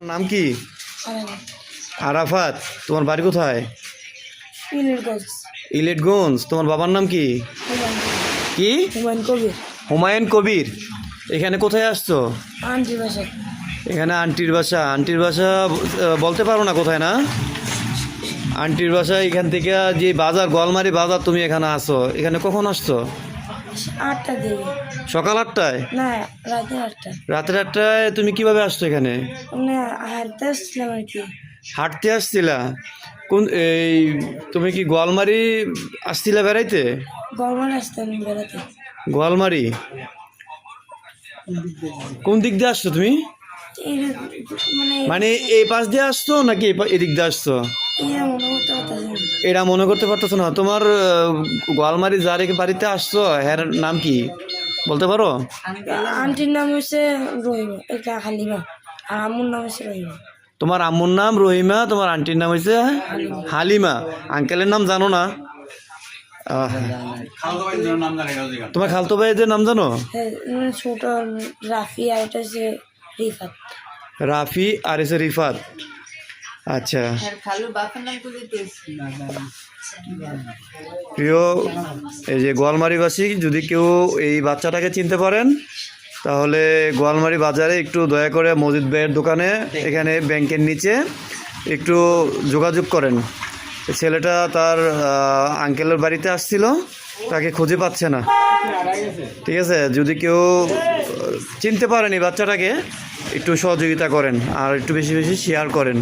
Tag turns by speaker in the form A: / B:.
A: নাম কি? আরাফাত। তোমার বাড়ি কোথায়? ইলেটগঞ্জ। তোমার বাবার নাম কি? কি? হুমায়ুন কবির। এখানে কোথায় আসছো? এখানে আন্টির বাসা। আন্টির বাসা বলতে পারো না কোথায়? না, আন্টির বাসা এখান থেকে যে বাজার, গোয়ালমারি বাজার, তুমি এখানে আসো। এখানে কখন আসছো?
B: 8টা দিকে।
A: সকাল 8টায়?
B: না, রাতের 8টা।
A: রাতের 8টায়? তুমি কিভাবে আসছো এখানে?
B: মানে হাঁটতে আসছিলাম আর কি।
A: হাঁটতে আসছিলা? কোন এই তুমি কি গোয়ালমারি আসছিলা বেড়াইতে?
B: গরমের আসতাম বেড়াতে।
A: গোয়ালমারি কোন দিক দিয়ে আসছো তুমি?
B: এই মানে
A: মানে এই পাশ দিয়ে আসছো নাকি এদিক দিয়ে আসছো?
B: ইয়া মনে করতে পারতাছি না।
A: এটা মনে করতে পারতেছো না? তোমার গোয়ালমারি যার বাড়িতে আসছো এর নাম কি বলতে পারো?
B: আন্টির নাম হচ্ছে রহিমা, এটা হালিমা। আর আম্মুর নাম হচ্ছে রহিমা।
A: তোমার আম্মুর নাম রহিমা, তোমার আন্টির নাম হয়েছে হালিমা। আঙ্কেলের নাম জানো না? তোমার খালতো ভাইদের নাম জানো?
B: হ্যাঁ, ছোট রাফি, আর এটা হচ্ছে রিফাত।
A: রাফি আর এসে রিফাত। আচ্ছা, প্রিয় এই যে গোয়ালমারিবাসী, যদি কেউ এই বাচ্চাটাকে চিনতে পারেন তাহলে গোয়ালমারি বাজারে একটু দয়া করে মজিদ ভাইয়ের দোকানে, এখানে ব্যাংকের নিচে একটু যোগাযোগ করেন। ছেলেটা তার আঙ্কেলের বাড়িতে আসছিল, তাকে খুঁজে পাচ্ছে না। ঠিক আছে, যদি কেউ চিনতে পারেন এই বাচ্চাটাকে একটু সহযোগিতা করেন আর একটু বেশি বেশি শেয়ার করেন।